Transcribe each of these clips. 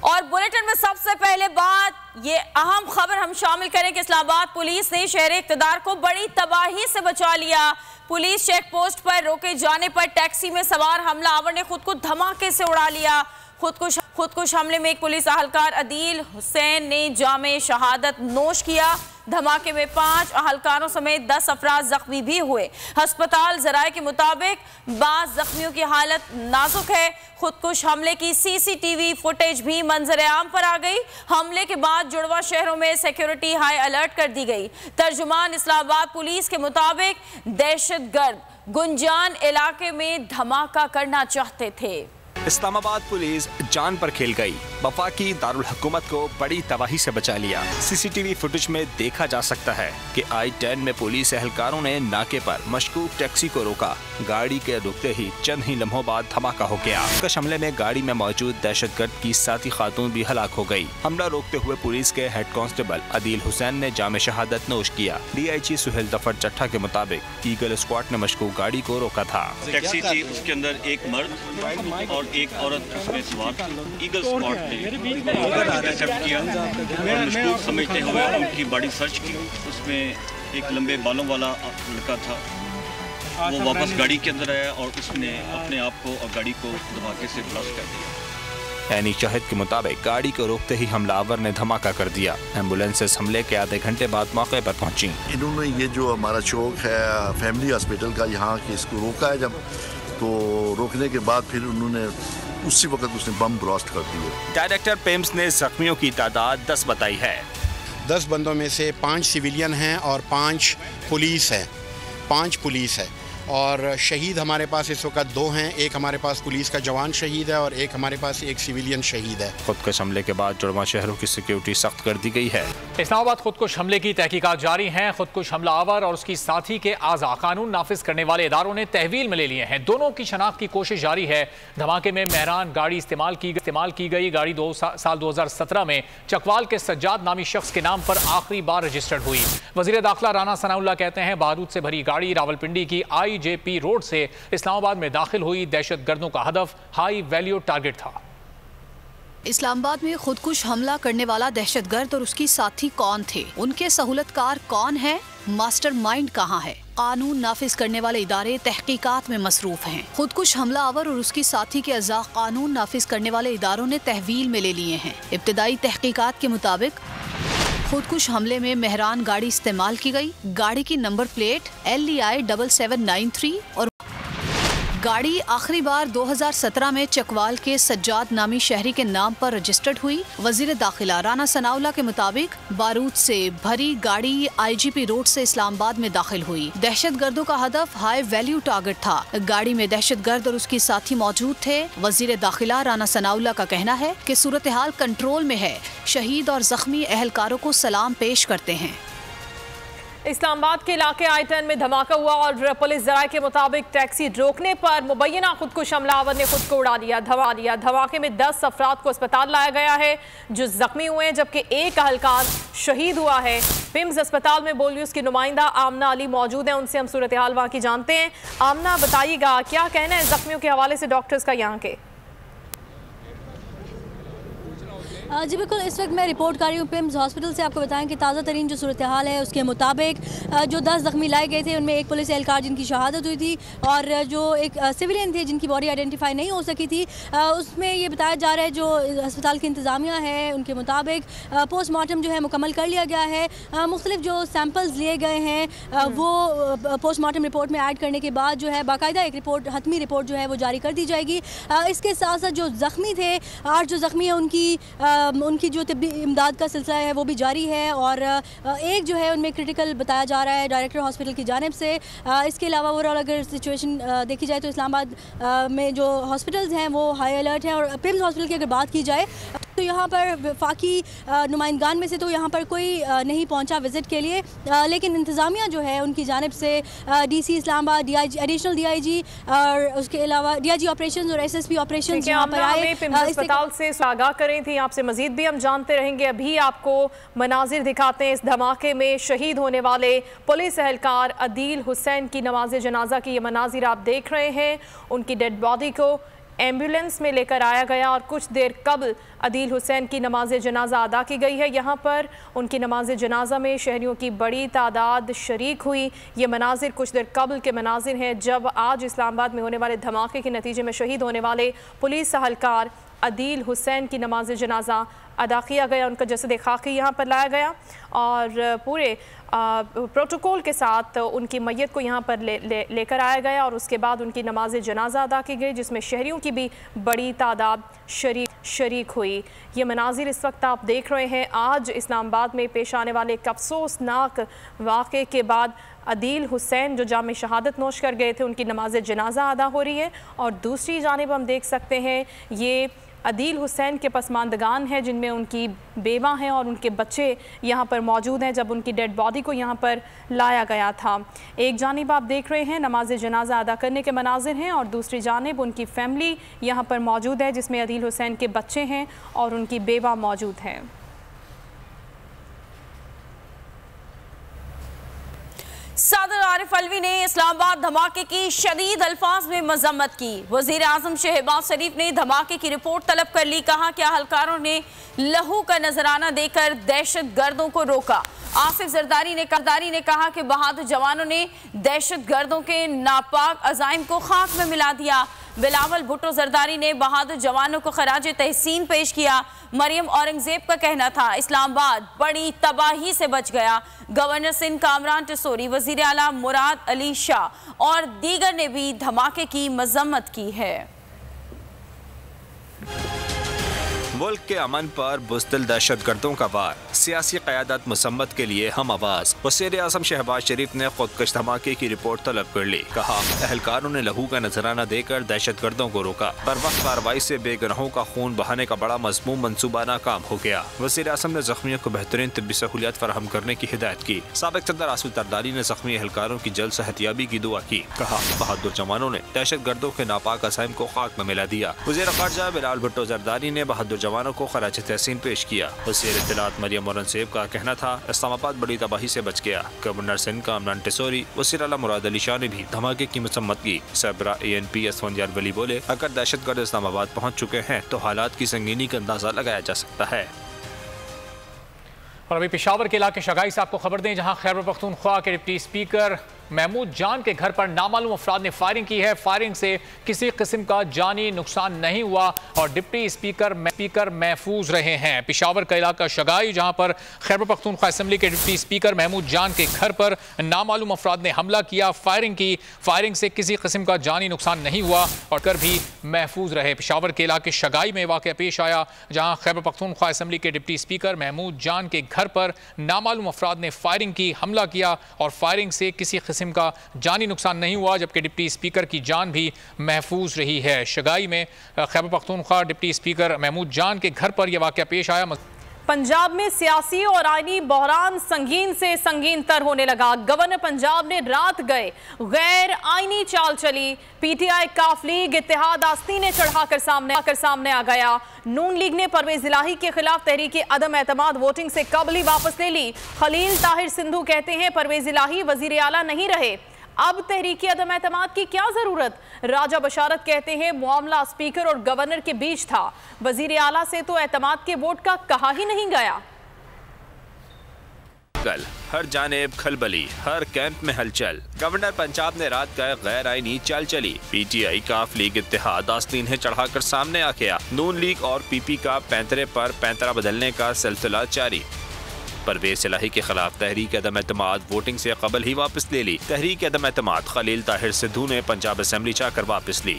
और बुलेटिन में सबसे पहले बात ये अहम खबर हम शामिल करें कि इस्लामाबाद पुलिस ने शहर इक़्तिदार को बड़ी तबाही से बचा लिया। पुलिस चेक पोस्ट पर रोके जाने पर टैक्सी में सवार हमलावर ने खुद को धमाके से उड़ा लिया। खुदकुश हमले में एक पुलिस अहलकार अदील हुसैन ने जामे शहादत नोश किया। धमाके में 5 अहलकारों समेत 10 अफराद जख्मी भी हुए। अस्पताल जराये के मुताबिक बाज़ जख्मियों की हालत नाजुक है। खुदकुश हमले की सीसीटीवी फुटेज भी मंजर आम पर आ गई। हमले के बाद जुड़वा शहरों में सिक्योरिटी हाई अलर्ट कर दी गई। तर्जुमान इस्लामाबाद पुलिस के मुताबिक दहशतगर्द गुंजान इलाके में धमाका करना चाहते थे। इस्लामाबाद पुलिस जान पर खेल गई, वफाकी दारुल हुकूमत को बड़ी तबाही से बचा लिया। सीसीटीवी फुटेज में देखा जा सकता है कि I-10 में पुलिस एहलकारों ने नाके पर मशकूक टैक्सी को रोका। गाड़ी के रुकते ही चंद ही लम्हों बाद धमाका हो गया। कश हमले में गाड़ी में मौजूद दहशतगर्द की साथी खातून भी हलाक हो गई। हमला रोकते हुए पुलिस के हेड कांस्टेबल अदील हुसैन ने जामे शहादत नोश किया। DIG सुहेल जफर चट्टा के मुताबिक ईगल स्क्वाड ने मशकूक गाड़ी को रोका था। टैक्सी थी, उसके अंदर एक मर्द और एक औरत उसमें सवार। ईगल स्क्वाड ने इंटरसेप्ट किया और मशकूक समझते हुए उनकी बॉडी सर्च की। उसमें एक लंबे बालों वाला लड़का था, वो वापस गाड़ी के अंदर आया और उसने अपने आप को और गाड़ी को धमाके से ब्लास्ट कर दिया। यानी शाहिद के मुताबिक गाड़ी को रोकते ही हमलावर ने धमाका कर दिया। एम्बुलेंसेस हमले के आधे घंटे बाद मौके पर पहुंची। इन्होंने ये जो हमारा चौक है फैमिली हॉस्पिटल का, यहाँ की इसको रोका है जब, तो रोकने के बाद फिर उन्होंने उसी वक्त उसने बम ब्लास्ट कर दिए। डायरेक्टर पेम्स ने जख्मियों की तादाद 10 बताई है। 10 बंदों में से 5 सिविलियन हैं और 5 पुलिस है। 5 पुलिस है और शहीद हमारे पास इस वक्त 2 हैं। एक हमारे पास पुलिस का जवान शहीद है और एक हमारे पास एक सिविलियन शहीद है। खुदकुश हमले के बाद जुड़वा शहरों की सिक्योरिटी सख्त कर दी गई है। इस्लामाबाद खुदकुश हमले की तहकीकात जारी हैं। खुदकुश हमलावर और उसकी साथी के आज़ा कानून नाफिज करने वाले इदारों ने तहवील में ले लिए हैं। दोनों की शनाख्त की कोशिश जारी है। धमाके में मेहरान गाड़ी इस्तेमाल की गई। गाड़ी साल 2017 में चकवाल के सज्जाद नामी शख्स के नाम पर आखिरी बार रजिस्टर्ड हुई। वज़ीर दाखिला राना सनाउल्लाह कहते हैं बारूद से भरी गाड़ी रावलपिंडी की IJP रोड से इस्लामाबाद में दाखिल हुई। दहशतगर्दों का हदफ हाई वैल्यू टारगेट था। इस्लामाबाद में खुदकुश हमला करने वाला दहशतगर्द और उसकी साथी कौन थे, उनके सहूलतकार कौन है, मास्टरमाइंड कहाँ है? कानून नाफिज करने वाले इदारे तहकीकात में मसरूफ हैं। खुदकुश हमलावर और उसकी साथी के अज़ा कानून नाफिज करने वाले इदारों ने तहवील में ले लिए हैं। इब्तिदाई तहकीकात के मुताबिक खुदकुश हमले में मेहरान गाड़ी इस्तेमाल की गई। गाड़ी की नंबर प्लेट LEI 7793 और गाड़ी आखिरी बार 2017 में चकवाल के सज्जाद नामी शहरी के नाम पर रजिस्टर्ड हुई। वजीर दाखिला राना सनाउल्लाह के मुताबिक बारूद से भरी गाड़ी IGP रोड से इस्लामाबाद में दाखिल हुई। दहशतगर्दों का हदफ हाई वैल्यू टारगेट था। गाड़ी में दहशतगर्द और उसकी साथी मौजूद थे। वजीर दाखिला राना सनाउल्लाह का कहना है कि सूरत हाल कंट्रोल में है। शहीद और जख्मी अहलकारों को सलाम पेश करते हैं। इस्लामाबाद के इलाके I-10 में धमाका हुआ और पुलिस जराये के मुताबिक टैक्सी रोकने पर मुबैना खुदकुश हमलावर ने खुद को उड़ा दिया। धमाके में 10 अफराद को अस्पताल लाया गया है जो जख्मी हुए हैं, जबकि एक अहलकार शहीद हुआ है। पिम्स अस्पताल में बोल न्यूज़ की नुमाइंदा आमना अली मौजूद है, उनसे हम सूरत हाल वहाँ की जानते हैं। आमना, बताइएगा क्या कहना है जख्मियों के हवाले से डॉक्टर्स का यहाँ के? जी बिल्कुल, इस वक्त मैं रिपोर्ट कर रही हूँ पिम्स हॉस्पिटल से। आपको बताएं कि ताज़ा तरीन जो सूरत हाल है उसके मुताबिक जो 10 जख्मी लाए गए थे उनमें एक पुलिस एहलकार जिनकी शहादत हुई थी और जो एक सिविलियन थे जिनकी बॉडी आइडेंटिफाई नहीं हो सकी थी। उसमें ये बताया जा रहा है जो अस्पताल की इंतज़ामिया है उनके मुताबिक पोस्टमार्टम जो है मुकम्मल कर लिया गया है। मुख्तलिफ जो सैम्पल्स लिए गए हैं वो पोस्टमार्टम रिपोर्ट में ऐड करने के बाद जो है बाकायदा एक रिपोर्ट, हतमी रिपोर्ट जो है वो जारी कर दी जाएगी। इसके साथ साथ जो जख्मी थे 8 जो जख्मी हैं उनकी जो तिब्बी इमदाद का सिलसिला है वो भी जारी है और एक जो है उनमें क्रिटिकल बताया जा रहा है डायरेक्टर हॉस्पिटल की जानिब से। इसके अलावा ओवरऑल अगर सिचुएशन देखी जाए तो इस्लामाबाद में जो हॉस्पिटल्स हैं वो हाई अलर्ट हैं और पिम्स हॉस्पिटल की अगर बात की जाए तो यहाँ पर वफाकी नुमाइंदगान में से तो यहाँ पर कोई नहीं पहुँचा विज़िट के लिए, लेकिन इंतज़ामिया जो है उनकी जानिब से DC Islamabad, DIG additional DIG और उसके अलावा DIG ऑपरेशन और SSP ऑपरेशन यहाँ पर आए। अस्पताल से आगाह करें थी, आपसे मजीद भी हम जानते रहेंगे। अभी आपको मनाजिर दिखाते हैं इस धमाके में शहीद होने वाले पुलिस एहलकार अदील हुसैन की नमाज जनाजा की। ये मनाजिर आप देख रहे हैं, उनकी डेड बॉडी को एम्बुलेंस में लेकर आया गया और कुछ देर कबल अदील हुसैन की नमाज जनाजा अदा की गई है। यहाँ पर उनकी नमाज जनाजा में शहरियों की बड़ी तादाद शरीक हुई। ये मनाजिर कुछ देर कबल के मनाजिर हैं जब आज इस्लामाबाद में होने वाले धमाके के नतीजे में शहीद होने वाले पुलिस एहलकार अदील हुसैन की नमाज जनाजा अदा किया गया। उनका जसद खाकी यहाँ पर लाया गया और पूरे प्रोटोकॉल के साथ उनकी मैयत को यहाँ पर लेकर आया गया और उसके बाद उनकी नमाज जनाजा अदा की गई, जिसमें शहरियों की भी बड़ी तादाद शरीक हुई। ये मनाजिर इस वक्त आप देख रहे हैं। आज इस्लामाबाद में पेश आने वाले एक अफसोसनाक वाक़े के बाद अदील हुसैन जो जाम शहादत नोश कर गए थे, उनकी नमाज जनाजा अदा हो रही है और दूसरी जानिब हम देख सकते हैं ये अदील हुसैन के पसमानदगान हैं जिनमें उनकी बेवा हैं और उनके बच्चे यहाँ पर मौजूद हैं जब उनकी डेड बॉडी को यहाँ पर लाया गया था। एक जानिब आप देख रहे हैं नमाज जनाजा अदा करने के मनाजिर हैं और दूसरी जानिब उनकी फैमिली यहाँ पर मौजूद है जिसमें अदील हुसैन के बच्चे हैं और उनकी बेवा मौजूद हैं। सदर आरिफ अलवी ने इस्लामाबाद धमाके की शदीद अल्फाज में मजम्मत की। वजीर आजम शहबाज शरीफ ने धमाके की रिपोर्ट तलब कर ली। कहा कि अहलकारों ने लहू का नजराना देकर दहशत गर्दों को रोका। आसिफ जरदारी ने कहा कि बहादुर जवानों ने दहशत गर्दों के नापाक अजाइम को खाक में मिला दिया। बिलावल भुट्टो जरदारी ने बहादुर जवानों को खराज तहसीन पेश किया। मरियम औरंगजेब का कहना था इस्लामाबाद बड़ी तबाही से बच गया। गवर्नर सिंध कामरान टिसोरी, वजीर आला मुराद अली शाह और दीगर ने भी धमाके की मजम्मत की है। मुल्क के अमन पर बुज़दिल दहशत गर्दों का वार, सियासी क़यादत मुसम्मत के लिए हम आवाज़। वज़ीर आज़म शहबाज शरीफ ने खुदकश धमाके की रिपोर्ट तलब कर ली। कहा एहलकारों ने लहू का नजराना देकर दहशत गर्दों को रोका। पर वक्त कार्रवाई से बेगुनाहों का खून बहाने का बड़ा मज़मूम मंसूबा नाकाम हो गया। वज़ीर आज़म ने ज़ख्मियों को बेहतरीन तिब्बी सहूलियात फराहम करने की हिदायत की। साबिक़ सदर आसिफ जरदारी ने ज़ख्मी एहलकारों की जल्द सेहतियाबी की दुआ की। कहा बहादुर जवानों ने दहशत गर्दों के नापाक अज़ाइम को खाक में मिला दिया। वज़ीर ख़ारजा बिलावल भुट्टो जरदारी ने बहादुर जवानों को खराज तहसीन पेश किया। वज़ीर इत्तलात मरियम औरंगजेब का कहना था इस्लामाबाद बड़ी तबाही से बच गया। गवर्नर सिंध कामरान टिसोरी, वज़ीर आला मुराद अली शाह ने भी धमाके की मसम्मत की। सरबराह ANP असफंदियार वली बोले अगर दहशतगर्द इस्लामाबाद पहुँच चुके हैं तो हालात की संगीनी का अंदाजा लगाया जा सकता है। और अभी पेशावर के इलाके शगाई से आपको खबर दें जहां खैबर पख्तूनख्वा के डिप्टी स्पीकर महमूद जान के घर पर नामालूम अफराद ने फायरिंग की है। फायरिंग से किसी किस्म का जानी नुकसान नहीं हुआ और डिप्टी स्पीकर महफूज रहे हैं। पेशावर का इलाका शगाई जहां पर खैबर पख्तूनख्वा असेंबली के डिप्टी स्पीकर महमूद जान के घर पर नामालूम अफराद ने हमला किया, फायरिंग की। फायरिंग से किसी किस्म का जानी नुकसान नहीं हुआ और कर भी महफूज रहे। पेशावर के इलाके शगाई में वाक़या पेश आया जहां खैबर पख्तूनख्वा असेंबली के डिप्टी स्पीकर महमूद जान के घर पर नामालूम अफराद ने फायरिंग की, हमला किया और फायरिंग से किसी किस्म का जानी नुकसान नहीं हुआ जबकि डिप्टी स्पीकर की जान भी महफूज रही है। शगाई में खैबर पख्तूनख्वा डिप्टी स्पीकर महमूद जान के घर पर यह वाक़या पेश आया। पंजाब में सियासी और आईनी बहरान संगीन से संगीन तर होने लगा। गवर्नर पंजाब ने रात गए गैर आईनी चाल चली। PTI काफ लीग इत्तेहाद आस्तीने चढ़ाकर सामने आ गया। नून लीग ने परवेज इलाही के खिलाफ तहरीक अदम एतमाद वोटिंग से कबल ही वापस ले ली। खलील ताहिर सिंधु कहते हैं परवेज इलाही वजीर आला नहीं रहे, अब तहरीक अदम एतमाद की क्या जरूरत। राजा बशारत कहते हैं मामला स्पीकर और गवर्नर के बीच था, वजीर आला से तो एतमाद के वोट का कहा ही नहीं गया। कल हर जानेब खलबली, हर कैंप में हलचल। गवर्नर पंजाब ने रात गए गैर आईनी चाल चली। PTI काफ लीग इत्तेहाद आस्तीन चढ़ाकर सामने आ गया। नून लीग और PP का पैंतरे पर पैंतरा बदलने का सिलसिला जारी। परवेज इलाही के खिलाफ तहरीक अदम एतमाद वोटिंग से कबल ही वापस ले ली। तहरीक अदम एतमाद खलील ताहिर सिद्धू ने पंजाब असेंबली चाहकर वापस ली।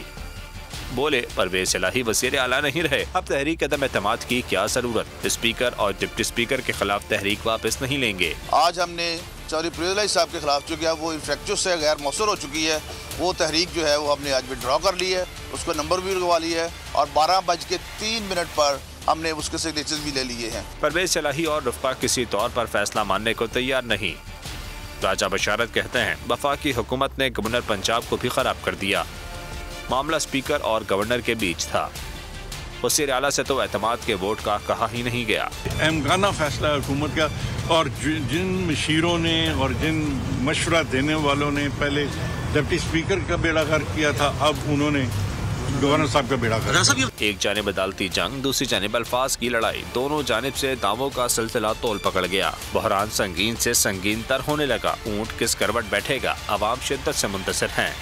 बोले परवेज इलाही वज़ीर आला नहीं रहे, अब तहरीक अदम एतमाद की क्या जरूरत। स्पीकर और डिप्टी स्पीकर के खिलाफ तहरीक वापस नहीं लेंगे। आज हमने चौधरी परवेज इलाही साहब के खिलाफ जो वो इन्फेक्चुअस से गैर मौसर हो चुकी है, वो तहरीक जो है वो हमने आज विड्रॉ कर ली है, उसको नंबर भी लगवा लिया है और 12:03 पर हमने उसके सिग्नेचर भी ले लिए हैं। परवेज इलाही और रफ़ा किसी तौर पर फैसला मानने को तैयार नहीं। राजा बशारत कहते हैं वफाकी हुकूमत ने गवर्नर पंजाब को भी खराब कर दिया। मामला स्पीकर और गवर्नर के बीच था, वज़ीर आला से तो एतमाद के वोट का कहा ही नहीं गया। अहमगाना फैसला हुकूमत का और जिन मशीरों ने और जिन मशवरा देने वालों ने पहले डिप्टी स्पीकर का बेड़ा गर्क किया था, अब उन्होंने गवर्नर साहब का बेड़ा गर्क। एक जानिब अदालती जंग, दूसरी जानिब अल्फाज की लड़ाई। दोनों जानिब से दावों का सिलसिला तोल पकड़ गया। बहरान संगीन से संगीन तर होने लगा। ऊंट किस करवट बैठेगा, अवाम शिद्दत से मुंतसिर हैं।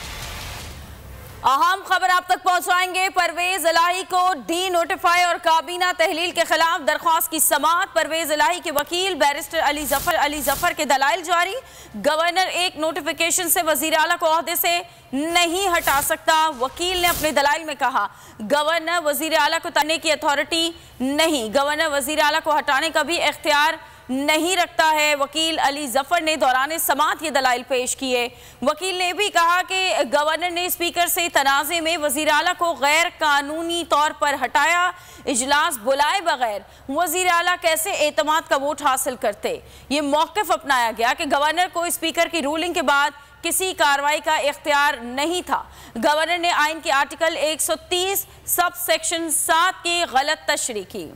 अहम खबर आप तक पहुंचाएंगे। परवेज इलाही को डी नोटिफाई और काबीना तहलील के खिलाफ दरख्वास्त की समाअत। परवेज इलाही के वकील बैरिस्टर अली जफर के दलाइल जारी। गवर्नर एक नोटिफिकेशन से वजीर आला को ओहदे से नहीं हटा सकता। वकील ने अपने दलाइल में कहा, गवर्नर वजीर आला को हटाने की अथॉरिटी नहीं, गवर्नर वजीर आला को हटाने का भी इख्तियार नहीं रखता है। वकील अली जफर ने दौरान समाअत ये दलाइल पेश किए। वकील ने भी कहा कि गवर्नर ने स्पीकर से तनाज़े में वज़ीर आला को गैर कानूनी तौर पर हटाया। इजलास बुलाए बगैर वज़ीर आला कैसे एतमाद का वोट हासिल करते। ये मौक़िफ़ अपनाया गया कि गवर्नर को स्पीकर की रूलिंग के बाद किसी कार्रवाई का इख्तियार नहीं था। गवर्नर ने आइन के आर्टिकल 130 सब सेक्शन 7 की गलत तशरीह की।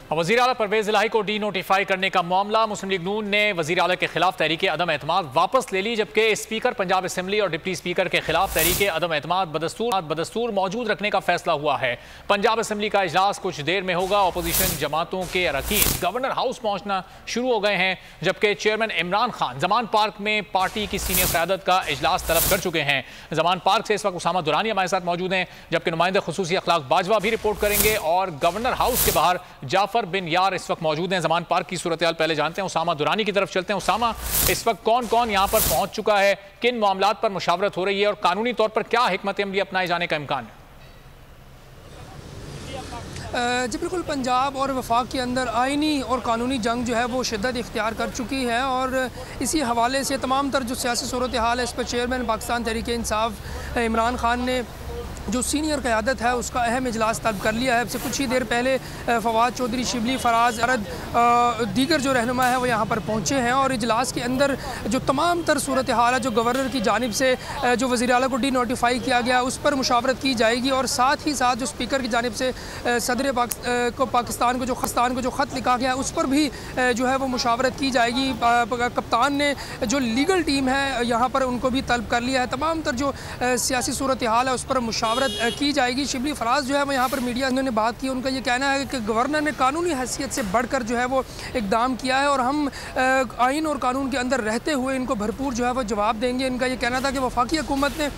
वज़ीर आला परवेज इलाही को डी नोटिफाई करने का मामला, मुस्लिम लीग नून ने वज़ीर आला के खिलाफ तहरीक अदम एतमाद वापस ले ली, जबकि स्पीकर पंजाब असेंबली और डिप्टी स्पीकर के खिलाफ तहरीक अदम एतमाद बदस्तूर मौजूद रखने का फैसला हुआ है। पंजाब असेंबली का इजलास कुछ देर में होगा। अपोजिशन जमातों के अरकान गवर्नर हाउस पहुंचना शुरू हो गए हैं, जबकि चेयरमैन इमरान खान जमान पार्क में पार्टी की सीनियर क़यादत का इजलास तलब कर चुके हैं। जमान पार्क से इस वक्त उसामा दुरानी हमारे साथ मौजूद हैं, जबकि नुमाइंदे खुसूसी अखलाक बाजवा भी रिपोर्ट करेंगे और गवर्नर हाउस के बाहर जाफर बिन यार इस वक्त मौजूद हैं। जमान पार्क की सूरत हाल पहले जानते हैं। उसामा दुरानी की तरफ चलते हैं। उसामा, इस वक्त कौन कौन यहां पर पहुंच चुका है, किन मामलात पर मुशावरत हो रही है और कानूनी तौर पर क्या हिकमत अमली अपनाए जाने का इम्कान है? जी बिल्कुल, पंजाब और वफाक के अंदर आइनी और कानूनी जंग जो है वो शिद्दत इख्तियार कर चुकी है और इसी हवाले से तमाम तर जो सियासी सूरत हाल है इस पर चेयरमैन पाकिस्तान तहरीक इंसाफ इमरान खान ने जो सीनियर क़यादत है उसका अहम इजलास तलब कर लिया है। अब से कुछ ही देर पहले फवाद चौधरी, शिबली, फराज अरद, दीगर जो रहनुमा है वो यहाँ पर पहुँचे हैं और इजलास के अंदर जो तमाम तर सूरत हाल है जो गवर्नर की जानिब से जो वज़ीर आला को डी नोटिफाई किया गया उस पर मुशावरत की जाएगी और साथ ही साथ जो स्पीकर की जानिब से सदर पाकिस्तान को जो ख़त लिखा गया उस पर भी जो है वो मुशावरत की जाएगी। कप्तान ने जो लीगल टीम है यहाँ पर उनको भी तलब कर लिया है। तमाम तर जो सियासी सूरत हाल है उस पर मुशावरत की जाएगी। शिबली, फराज जो है वो यहाँ पर मीडिया ने बात की। उनका ये कहना है कि गवर्नर ने कानूनी हैसियत से बढ़कर जो है वो इक़दाम किया है और हम आइन और कानून के अंदर रहते हुए इनको भरपूर जो है वो जवाब देंगे। इनका ये कहना था कि वफाकी हुकूमत ने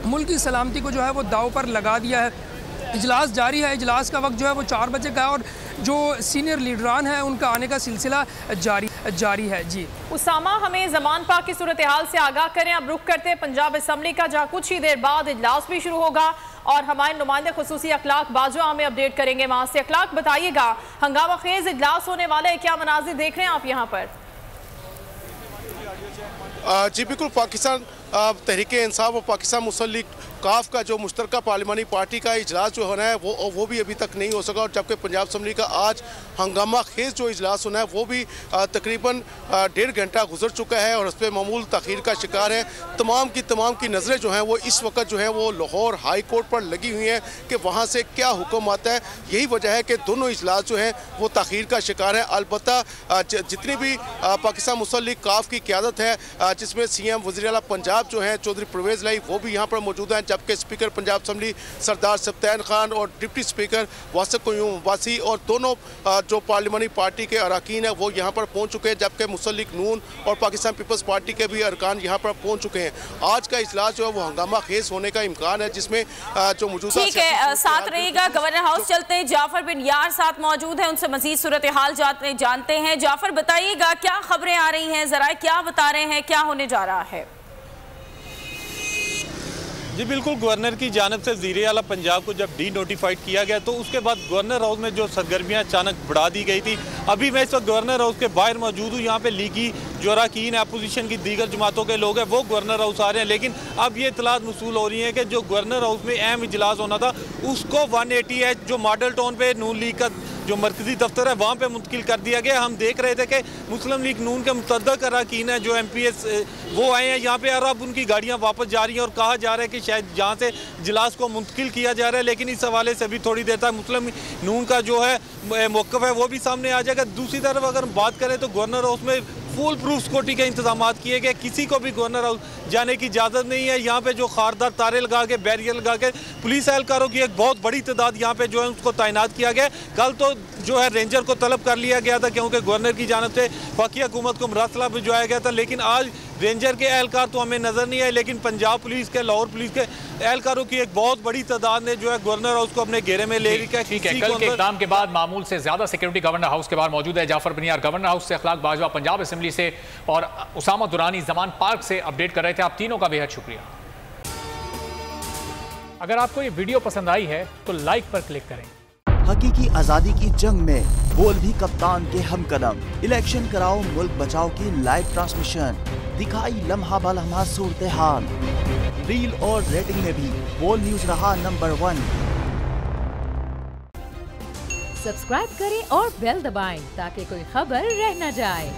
मुल्क की सलामती को जो है वो दाव पर लगा दिया है। इजलास जारी है। इजलास का वक्त जो है वो 4 बजे का है और जो सीनियर लीडरान हैं उनका आने का सिलसिला जारी है। जी उसामा, हमें जमान पाक की सूरत हाल से आगाह करें। अब रुख करते हैं पंजाब असेंबली का, जहाँ कुछ ही देर बाद इजलास भी शुरू होगा और हमारे नुमाइंदे खुसूसी अखलाक बाजवा हमें अपडेट करेंगे वहाँ से। अखलाक, बताइएगा हंगामा खेज इजलास होने वाले क्या मनाजिर देख रहे हैं आप यहाँ पर? जी बिल्कुल, पाकिस्तान तहरीक इंसाफ और पाकिस्तान मुस्लिम लीग काफ का जो मुश्तरका पार्लिमानी पार्टी का इजलास जो होना है वो भी अभी तक नहीं हो सका और जबकि पंजाब असम्बली का आज हंगामा खेज जो इजलास होना है वो भी तकरीबन 1.5 घंटा गुजर चुका है और उस पर मामूल तखीर का शिकार है। तमाम की नज़रें जो हैं वो इस वक्त जो है वो लाहौर हाई कोर्ट पर लगी हुई हैं कि वहाँ से क्या हुक्म आता है। यही वजह है कि दोनों इजलास जो हैं वो तखीर का शिकार है। अलबत्ता जितनी भी पाकिस्तान मुस्लिम लीग काफ की क़यादत है जिसमें CM वज़ीर आला पंजाब जो हैं चौधरी परवेज़ इलाही वो भी यहाँ पर मौजूद हैं, जबकि स्पीकर पंजाब असम्बली सरदार सब्तैन खान और डिप्टी स्पीकर वासिक क़य्यूम अब्बासी और दोनों जो पार्लिमानी पार्टी के अरकान हैं वो यहाँ पर पहुँच चुके हैं, जबकि मुस्लिम लीग नून और पाकिस्तान पीपल्स पार्टी के भी अरकान यहाँ पर पहुँच चुके हैं। आज का इजलास जो है वो हंगामा खेज होने का इम्कान है, जिसमें जो मौजूदा ठीक है, साथ रहिएगा। गवर्नर हाउस चलते हैं, जाफर बिन यार साथ मौजूद है, उनसे मजीद सूरत हाल जानते हैं। जाफर, बताइएगा क्या खबरें आ रही हैं, जरा क्या बता रहे हैं, क्या होने जा रहा है? जी बिल्कुल, गवर्नर की जानिब से वज़ीर आला पंजाब को जब डी नोटिफाइड किया गया तो उसके बाद गवर्नर हाउस में जो सरगर्मियां अचानक बढ़ा दी गई थी। अभी मैं इस वक्त गवर्नर हाउस के बाहर मौजूद हूँ। यहाँ पे लीगी जो अरकान है, अपोजिशन की दीगर जमातों के लोग हैं वो गवर्नर हाउस आ रहे हैं, लेकिन अब ये इतलात मसूल हो रही है कि जो गवर्नर हाउस में अहम इजलास होना था उसको 180 जो मॉडल टाउन पे नून लीग का जो मरकजी दफ्तर है वहाँ पे मुंतकिल कर दिया गया। हम देख रहे थे कि मुस्लिम लीग नून के मुतअद्दिद अरकान है जो MPS वो आए हैं यहाँ पे और अब उनकी गाड़ियाँ वापस जा रही हैं और कहा जा रहा है कि शायद जहाँ से इजलास को मुंतकिल किया जा रहा है, लेकिन इस हवाले से भी थोड़ी देर तक मुस्लिम नून का जो है मौक़िफ़ है वो भी सामने आ जाएगा। दूसरी तरफ अगर हम बात करें तो गवर्नर हाउस में फुल प्रूफ सिक्योरिटी के इंतजाम किए गए। किसी को भी गवर्नर हाउस जाने की इजाज़त नहीं है। यहाँ पे जो खारदार तारे लगा के, बैरियर लगा के, पुलिस एहलकारों की एक बहुत बड़ी तादाद यहाँ पे जो है उसको तैनात किया गया। कल तो जो है रेंजर को तलब कर लिया गया था क्योंकि गवर्नर की जानब से वफाकी हुकूमत को मरसला भिजवाया गया था, लेकिन आज रेंजर के एहलकार तो हमें नजर नहीं आए, लेकिन पंजाब पुलिस के, लाहौर पुलिस के एहलकारों की एक बहुत बड़ी तादाद ने जो है गवर्नर हाउस को अपने घेरे में ले लिया। ठीक है, कल के इक़दाम के बाद मामूल से ज्यादा सिक्योरिटी गवर्नर हाउस के बाहर मौजूद है। जाफर बनियार गवर्नर हाउस से, अखलाक बाजवा पंजाब असेंबली से और उसामा दुरानी जमान पार्क से अपडेट कर रहे थे। आप तीनों का बेहद शुक्रिया। अगर आपको ये वीडियो पसंद आई है तो लाइक पर क्लिक करें। हकीकी आजादी की जंग में बोल भी कप्तान के हमकदम। इलेक्शन कराओ मुल्क बचाओ की लाइव ट्रांसमिशन, दिखाई लम्हा बलम्हा सूरत हाल। रील और रेटिंग में भी बोल न्यूज रहा नंबर 1। सब्सक्राइब करें और बेल दबाएं ताकि कोई खबर रह न जाए।